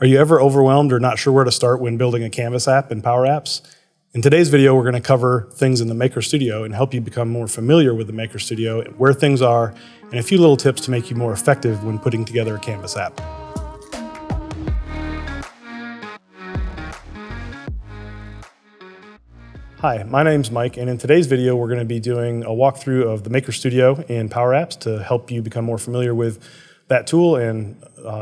Are you ever overwhelmed or not sure where to start when building a Canvas app in Power Apps? In today's video, we're going to cover things in the Maker Studio and help you become more familiar with the Maker Studio, where things are, and a few little tips to make you more effective when putting together a Canvas app. Hi, my name's Mike, and in today's video, we're going to be doing a walkthrough of the Maker Studio in Power Apps to help you become more familiar with that tool and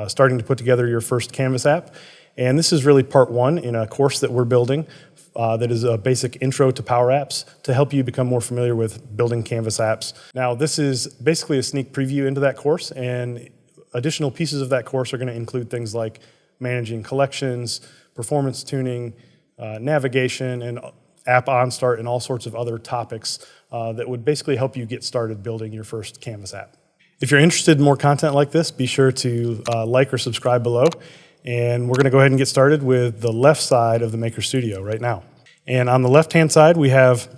starting to put together your first Canvas app. And this is really part one in a course that we're building that is a basic intro to Power Apps to help you become more familiar with building Canvas apps. Now, this is basically a sneak preview into that course, and additional pieces of that course are going to include things like managing collections, performance tuning, navigation, and app OnStart, and all sorts of other topics that would basically help you get started building your first Canvas app. If you're interested in more content like this, be sure to like or subscribe below. And we're going to go ahead and get started with the left side of the Maker Studio right now. And on the left-hand side, we have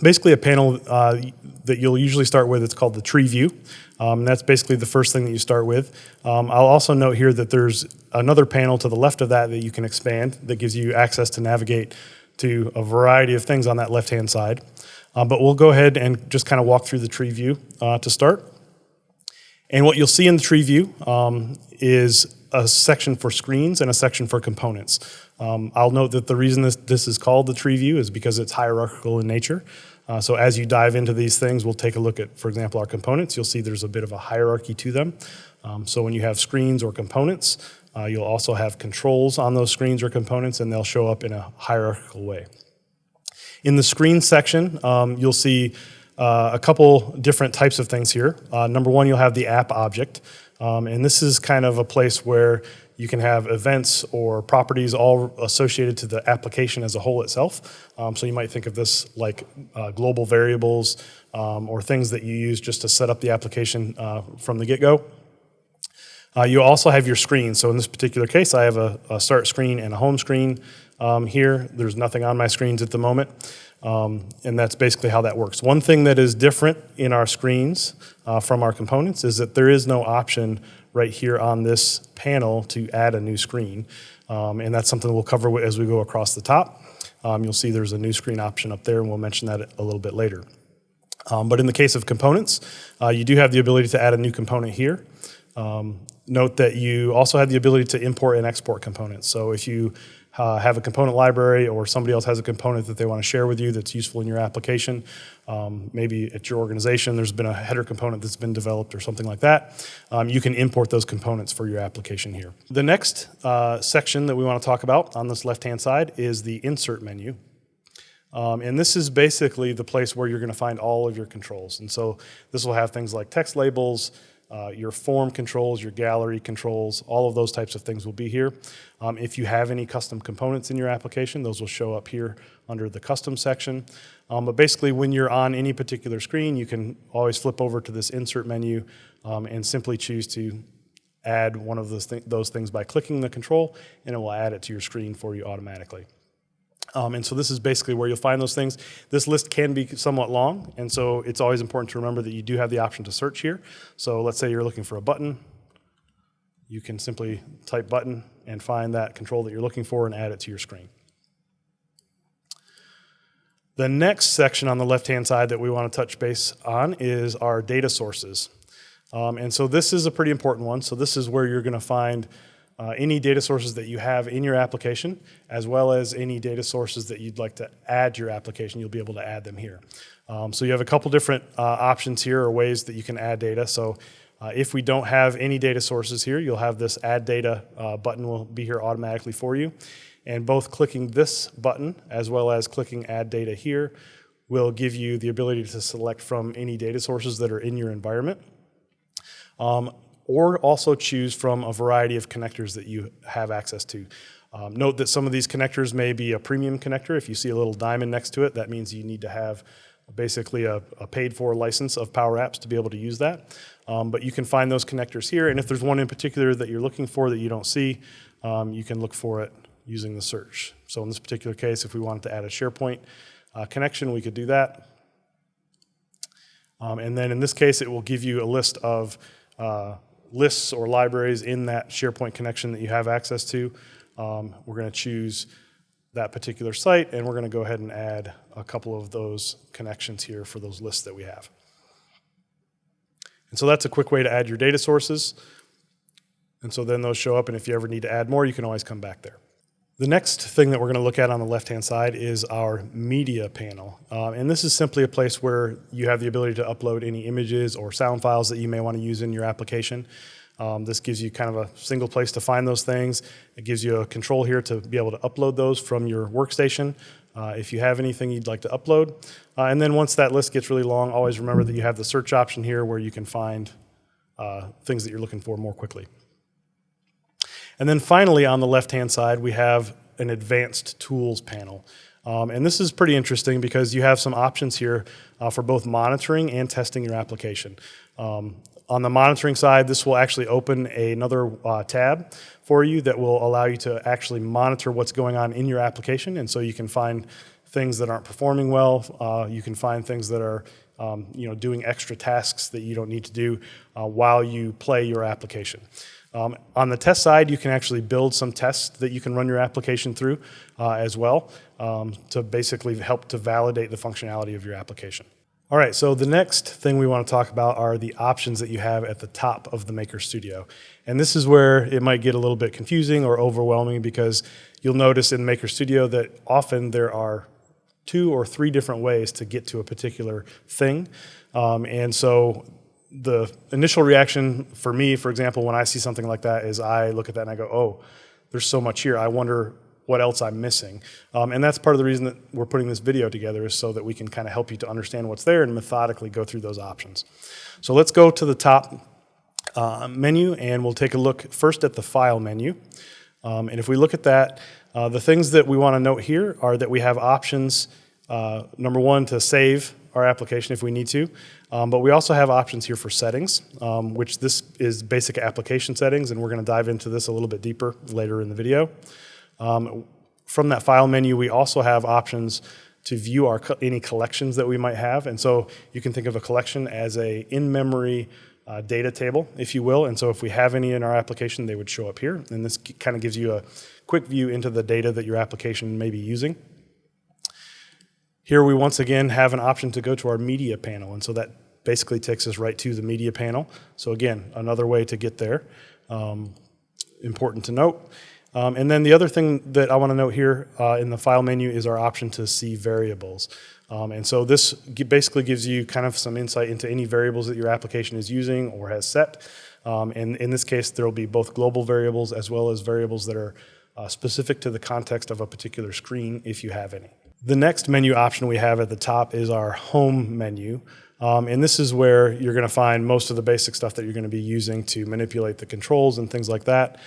basically a panel that you'll usually start with. It's called the tree view. And that's basically the first thing that you start with. I'll also note here that there's another panel to the left of that that you can expand that gives you access to navigate to a variety of things on that left-hand side. But we'll go ahead and just kind of walk through the tree view to start. And what you'll see in the tree view is a section for screens and a section for components. I'll note that the reason this is called the tree view is because it's hierarchical in nature. So as you dive into these things, we'll take a look at, for example, our components. You'll see there's a bit of a hierarchy to them. So when you have screens or components, you'll also have controls on those screens or components, and they'll show up in a hierarchical way. In the screen section, you'll see a couple different types of things here. Number one, you'll have the app object. And this is kind of a place where you can have events or properties all associated to the application as a whole itself. So you might think of this like global variables or things that you use just to set up the application from the get-go. You also have your screen. So in this particular case, I have a start screen and a home screen here. There's nothing on my screens at the moment. And that's basically how that works. One thing that is different in our screens from our components is that there is no option right here on this panel to add a new screen. And that's something we'll cover as we go across the top. You'll see there's a new screen option up there, and we'll mention that a little bit later. But in the case of components, you do have the ability to add a new component here. Note that you also have the ability to import and export components. So if you have a component library or somebody else has a component that they want to share with you that's useful in your application, maybe at your organization there's been a header component that's been developed or something like that, you can import those components for your application here. The next section that we want to talk about on this left-hand side is the insert menu. And this is basically the place where you're going to find all of your controls. And so this will have things like text labels, your form controls, your gallery controls, all of those types of things will be here. If you have any custom components in your application, those will show up here under the custom section. But basically, when you're on any particular screen, you can always flip over to this insert menu and simply choose to add one of those things by clicking the control, and it will add it to your screen for you automatically. And so this is basically where you'll find those things. This list can be somewhat long, and so it's always important to remember that you do have the option to search here. So let's say you're looking for a button. You can simply type button and find that control that you're looking for and add it to your screen. The next section on the left-hand side that we want to touch base on is our data sources. And so this is a pretty important one. So this is where you're going to find any data sources that you have in your application, as well as any data sources that you'd like to add to your application. You'll be able to add them here. So you have a couple different options here or ways that you can add data. So if we don't have any data sources here, you'll have this Add Data button will be here automatically for you. And both clicking this button as well as clicking Add Data here will give you the ability to select from any data sources that are in your environment. Or also choose from a variety of connectors that you have access to. Note that some of these connectors may be a premium connector. If you see a little diamond next to it, that means you need to have basically a paid-for license of Power Apps to be able to use that. But you can find those connectors here, and if there's one in particular that you're looking for that you don't see, you can look for it using the search. So in this particular case, if we wanted to add a SharePoint connection, we could do that. And then in this case, it will give you a list of lists or libraries in that SharePoint connection that you have access to. We're going to choose that particular site, and we're going to go ahead and add a couple of those connections here for those lists that we have. And so that's a quick way to add your data sources. And so then those show up, and if you ever need to add more, you can always come back there. The next thing that we're going to look at on the left-hand side is our media panel. And this is simply a place where you have the ability to upload any images or sound files that you may want to use in your application. This gives you kind of a single place to find those things. It gives you a control here to be able to upload those from your workstation if you have anything you'd like to upload. And then once that list gets really long, always remember that you have the search option here where you can find things that you're looking for more quickly. And then finally, on the left-hand side, we have an advanced tools panel. And this is pretty interesting because you have some options here for both monitoring and testing your application. On the monitoring side, this will actually open another tab for you that will allow you to actually monitor what's going on in your application. And so you can find things that aren't performing well. You can find things that are doing extra tasks that you don't need to do while you play your application. On the test side, you can actually build some tests that you can run your application through as well to basically help to validate the functionality of your application. All right, so the next thing we want to talk about are the options that you have at the top of the Maker Studio. And this is where it might get a little bit confusing or overwhelming because you'll notice in Maker Studio that often there are 2 or 3 different ways to get to a particular thing. And so the initial reaction for me, for example, when I see something like that is I look at that and I go, oh, there's so much here. I wonder what else I'm missing. And that's part of the reason that we're putting this video together is so that we can kind of help you to understand what's there and methodically go through those options. So let's go to the top menu and we'll take a look first at the File menu. And if we look at that, the things that we want to note here are that we have options, number 1, to save our application if we need to, but we also have options here for settings, which this is basic application settings, and we're going to dive into this a little bit deeper later in the video. From that File menu, we also have options to view any collections that we might have, and so you can think of a collection as a in-memory data table, if you will, and so if we have any in our application, they would show up here, and this kind of gives you a quick view into the data that your application may be using. Here we once again have an option to go to our media panel, and so that basically takes us right to the media panel. So again, another way to get there, important to note. And then the other thing that I want to note here in the File menu is our option to see variables. And so this basically gives you kind of some insight into any variables that your application is using or has set. And in this case, there will be both global variables as well as variables that are specific to the context of a particular screen if you have any. The next menu option we have at the top is our Home menu. And this is where you're going to find most of the basic stuff that you're going to be using to manipulate the controls and things like that.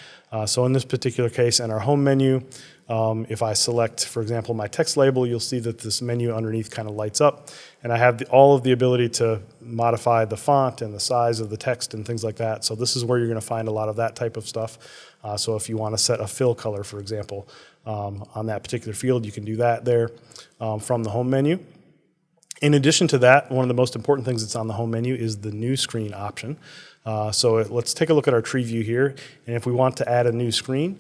So in this particular case, in our Home menu, if I select, for example, my text label, you'll see that this menu underneath kind of lights up. And I have all of the ability to modify the font and the size of the text and things like that. So this is where you're going to find a lot of that type of stuff. So if you want to set a fill color, for example, on that particular field, you can do that there from the Home menu. In addition to that, one of the most important things that's on the Home menu is the New Screen option. So let's take a look at our tree view here. And if we want to add a new screen,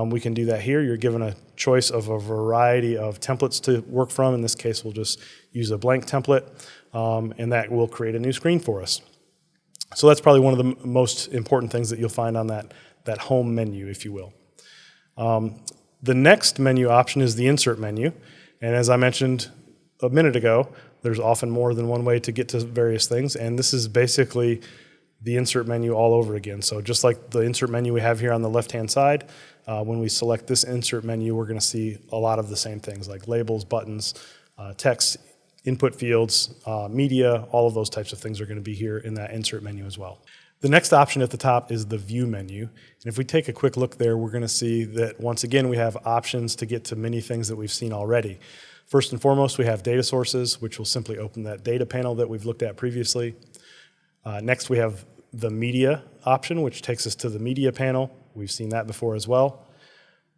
we can do that here. You're given a choice of a variety of templates to work from. In this case, we'll just use a blank template, and that will create a new screen for us. So that's probably one of the most important things that you'll find on that Home menu, if you will. The next menu option is the Insert menu. And as I mentioned a minute ago, there's often more than one way to get to various things, and this is basically the Insert menu all over again. So just like the Insert menu we have here on the left-hand side, when we select this Insert menu, we're going to see a lot of the same things like labels, buttons, text, input fields, media, all of those types of things are going to be here in that Insert menu as well. The next option at the top is the View menu. And if we take a quick look there, we're going to see that once again we have options to get to many things that we've seen already. First and foremost, we have data sources, which will simply open that data panel that we've looked at previously. Next, we have the media option, which takes us to the media panel. We've seen that before as well.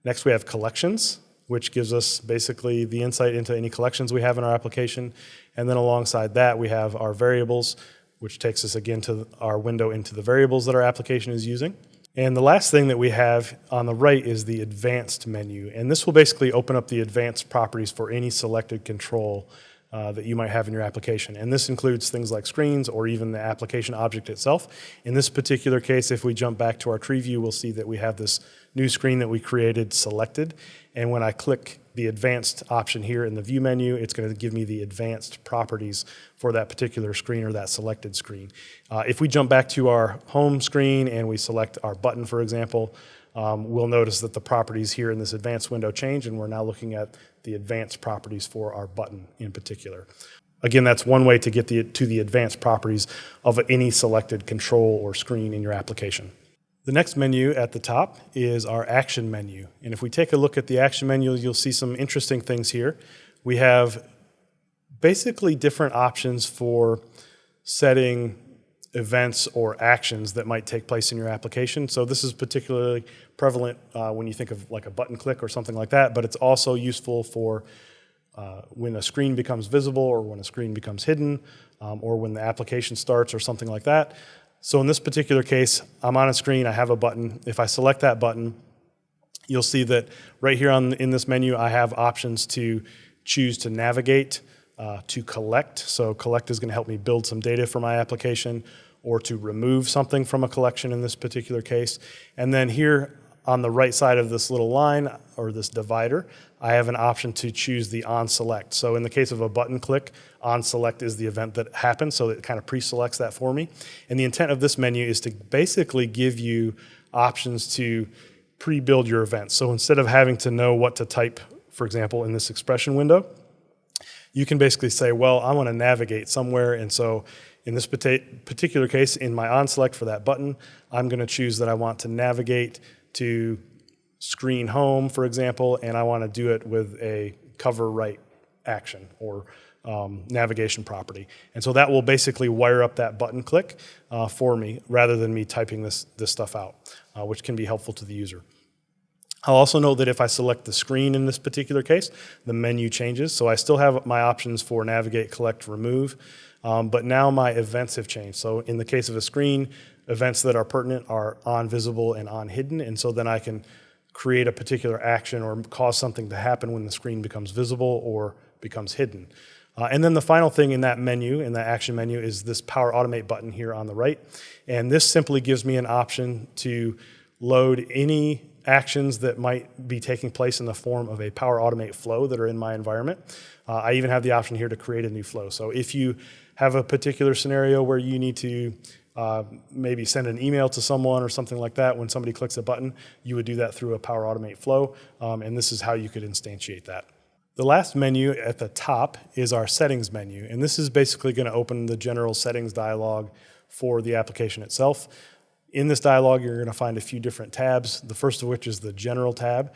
Next, we have collections, which gives us basically the insight into any collections we have in our application. And then alongside that, we have our variables, which takes us again to our window into the variables that our application is using. And the last thing that we have on the right is the advanced menu. And this will basically open up the advanced properties for any selected control that you might have in your application. And this includes things like screens or even the application object itself. In this particular case, if we jump back to our tree view, we'll see that we have this new screen that we created selected. And when I click the advanced option here in the view menu, it's going to give me the advanced properties for that particular screen or that selected screen. If we jump back to our home screen and we select our button, for example, we'll notice that the properties here in this advanced window change, and we're now looking at the advanced properties for our button in particular. Again, that's one way to get to the advanced properties of any selected control or screen in your application. The next menu at the top is our action menu. And if we take a look at the action menu, you'll see some interesting things here. We have basically different options for setting events or actions that might take place in your application. So this is particularly prevalent when you think of like a button click or something like that, but it's also useful for when a screen becomes visible or when a screen becomes hidden or when the application starts or something like that. So in this particular case, I'm on a screen, I have a button. If I select that button, you'll see that right here in this menu, I have options to choose to navigate, to collect. So collect is going to help me build some data for my application, or to remove something from a collection in this particular case. And then here on the right side of this little line or this divider, I have an option to choose the on select. So in the case of a button click, on select is the event that happens, so it kind of pre-selects that for me. And the intent of this menu is to basically give you options to pre-build your events. So instead of having to know what to type, for example, in this expression window, you can basically say, well, I want to navigate somewhere, and so in this particular case, in my on select for that button, I'm going to choose that I want to navigate to screen home, for example, and I want to do it with a cover right action or navigation property. And so that will basically wire up that button click for me rather than me typing this stuff out, which can be helpful to the user. I'll also note that if I select the screen in this particular case, the menu changes. So I still have my options for navigate, collect, remove, but now my events have changed. So in the case of a screen, events that are pertinent are on visible and on hidden, and so then I can create a particular action or cause something to happen when the screen becomes visible or becomes hidden. And then the final thing in that menu, in that action menu, is this Power Automate button here on the right. And this simply gives me an option to load any actions that might be taking place in the form of a Power Automate flow that are in my environment. I even have the option here to create a new flow. So if you have a particular scenario where you need to maybe send an email to someone or something like that, when somebody clicks a button, you would do that through a Power Automate flow, and this is how you could instantiate that. The last menu at the top is our settings menu, and this is basically going to open the general settings dialog for the application itself. In this dialog, you're going to find a few different tabs, the first of which is the general tab.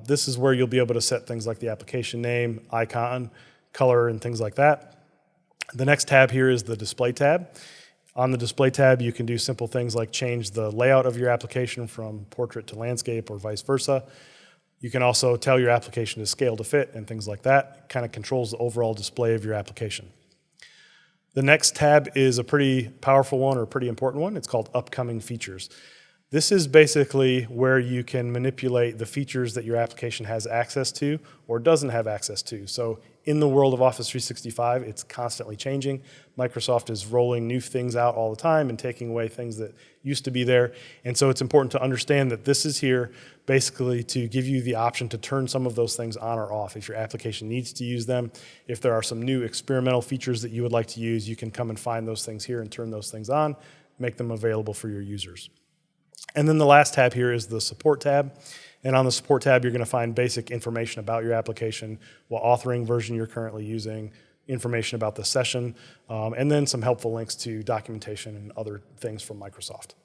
This is where you'll be able to set things like the application name, icon, color, and things like that. The next tab here is the display tab. On the display tab, you can do simple things like change the layout of your application from portrait to landscape or vice versa. You can also tell your application to scale to fit and things like that. It kind of controls the overall display of your application. The next tab is a pretty powerful one or a pretty important one. It's called Upcoming Features. This is basically where you can manipulate the features that your application has access to or doesn't have access to. So in the world of Office 365, it's constantly changing. Microsoft is rolling new things out all the time and taking away things that used to be there. And so it's important to understand that this is here basically to give you the option to turn some of those things on or off if your application needs to use them. If there are some new experimental features that you would like to use, you can come and find those things here and turn those things on, make them available for your users. And then the last tab here is the support tab. And on the support tab, you're going to find basic information about your application, what authoring version you're currently using, information about the session, and then some helpful links to documentation and other things from Microsoft.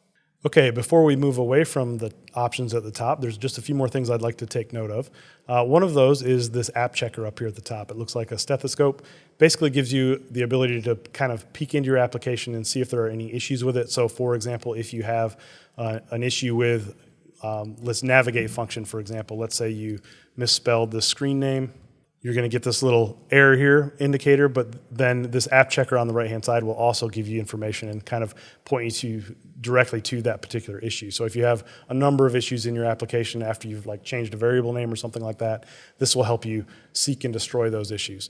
Okay, before we move away from the options at the top, there's just a few more things I'd like to take note of. One of those is this app checker up here at the top. It looks like a stethoscope. Basically gives you the ability to kind of peek into your application and see if there are any issues with it. So for example, if you have an issue with let's navigate function, for example. Let's say you misspelled the screen name. you're going to get this little error here indicator, but then this app checker on the right-hand side will also give you information and kind of point you directly to that particular issue. So if you have a number of issues in your application after you've like changed a variable name or something like that, this will help you seek and destroy those issues.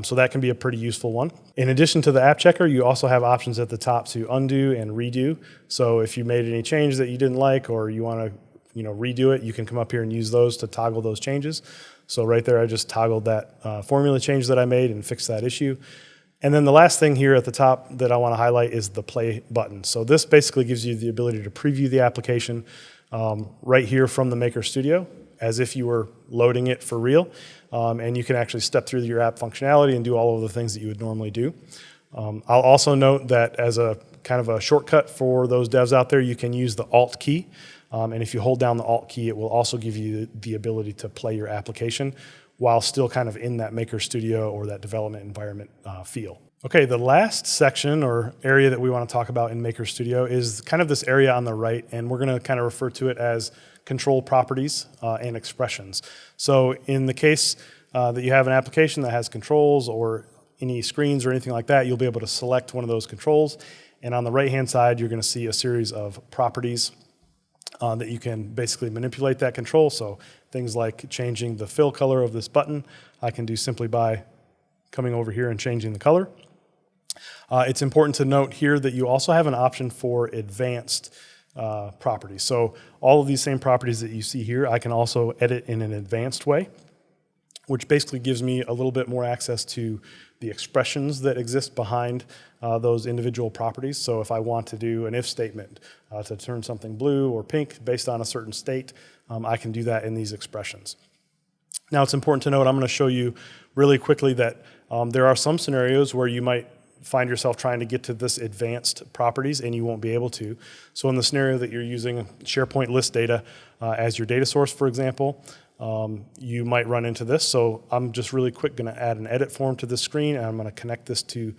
So that can be a pretty useful one. In addition to the app checker, you also have options at the top to undo and redo. So if you made any change that you didn't like or you want to redo it, you can come up here and use those to toggle those changes. So right there, I just toggled that formula change that I made and fixed that issue. And then the last thing here at the top that I want to highlight is the play button. So this basically gives you the ability to preview the application right here from the Maker Studio as if you were loading it for real. And you can actually step through your app functionality and do all of the things that you would normally do. I'll also note that as a kind of a shortcut for those devs out there, you can use the Alt key. And if you hold down the Alt key, it will also give you the ability to play your application while still kind of in that Maker Studio or that development environment feel. Okay, the last section or area that we want to talk about in Maker Studio is kind of this area on the right, and we're going to kind of refer to it as control properties and expressions. So in the case that you have an application that has controls or any screens or anything like that, you'll be able to select one of those controls. And on the right-hand side, you're going to see a series of properties that you can basically manipulate that control. So things like changing the fill color of this button, I can do simply by coming over here and changing the color. It's important to note here that you also have an option for advanced properties. So all of these same properties that you see here, I can also edit in an advanced way, which basically gives me a little bit more access to the expressions that exist behind those individual properties. So if I want to do an if statement to turn something blue or pink based on a certain state, I can do that in these expressions. Now it's important to note, I'm going to show you really quickly that there are some scenarios where you might find yourself trying to get to this advanced properties and you won't be able to. So in the scenario that you're using SharePoint list data as your data source, for example, you might run into this. So I'm just really quick going to add an edit form to this screen, and I'm going to connect this to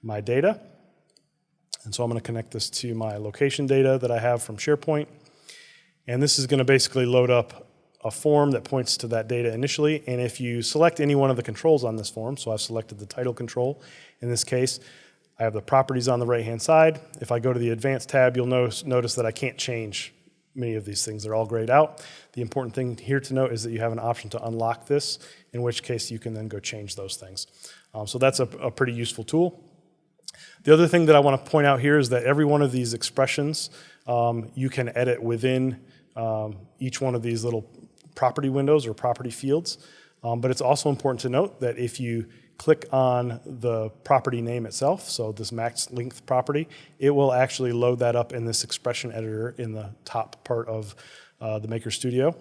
my data. And so I'm going to connect this to my location data that I have from SharePoint. And this is going to basically load up a form that points to that data initially. And if you select any one of the controls on this form, so I've selected the title control in this case, I have the properties on the right-hand side. If I go to the advanced tab, you'll notice that I can't change many of these things. They're all grayed out. The important thing here to note is that you have an option to unlock this, in which case you can then go change those things. So that's a pretty useful tool. The other thing that I want to point out here is that every one of these expressions you can edit within each one of these little property windows or property fields. But it's also important to note that if you click on the property name itself, so this max length property, it will actually load that up in this expression editor in the top part of the Maker Studio.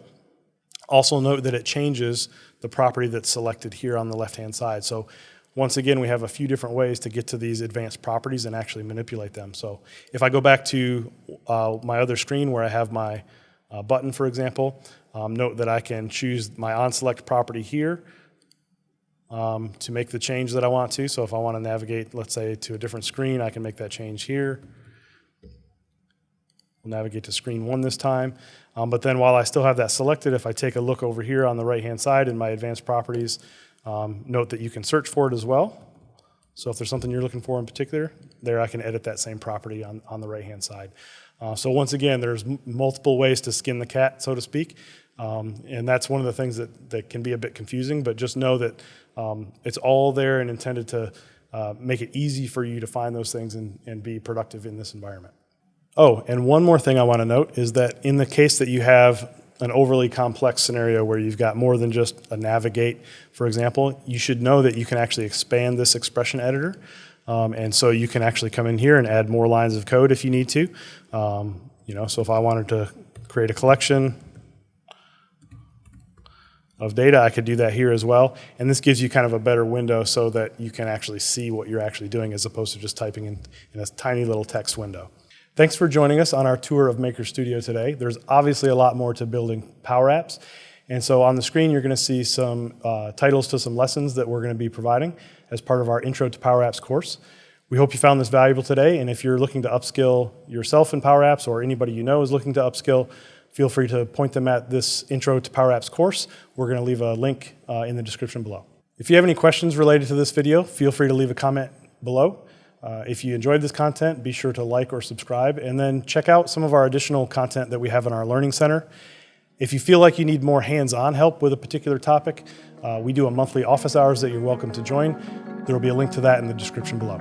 Also note that it changes the property that's selected here on the left-hand side. So once again, we have a few different ways to get to these advanced properties and actually manipulate them. So if I go back to my other screen where I have my button, for example, note that I can choose my onSelect property here to make the change that I want to. So if I want to navigate, let's say, to a different screen, I can make that change here. We'll navigate to screen 1 this time. But then while I still have that selected, if I take a look over here on the right-hand side in my advanced properties, note that you can search for it as well. So if there's something you're looking for in particular, there I can edit that same property on the right-hand side. So once again, there's multiple ways to skin the cat, so to speak. And that's one of the things that can be a bit confusing, but just know that it's all there and intended to make it easy for you to find those things and be productive in this environment. Oh, and one more thing I want to note is that in the case that you have an overly complex scenario where you've got more than just a navigate, for example, you should know that you can actually expand this expression editor. And so you can actually come in here and add more lines of code if you need to. So if I wanted to create a collection of data, I could do that here as well. And this gives you kind of a better window so that you can actually see what you're actually doing as opposed to just typing in a tiny little text window. Thanks for joining us on our tour of Maker Studio today. There's obviously a lot more to building Power Apps. And so on the screen, you're going to see some titles to some lessons that we're going to be providing as part of our Intro to Power Apps course. We hope you found this valuable today. And if you're looking to upskill yourself in Power Apps or anybody you know is looking to upskill, feel free to point them at this Intro to Power Apps course. We're going to leave a link in the description below. If you have any questions related to this video, feel free to leave a comment below. If you enjoyed this content, be sure to like or subscribe, and then check out some of our additional content that we have in our Learning Center. If you feel like you need more hands-on help with a particular topic, we do a monthly office hours that you're welcome to join. There will be a link to that in the description below.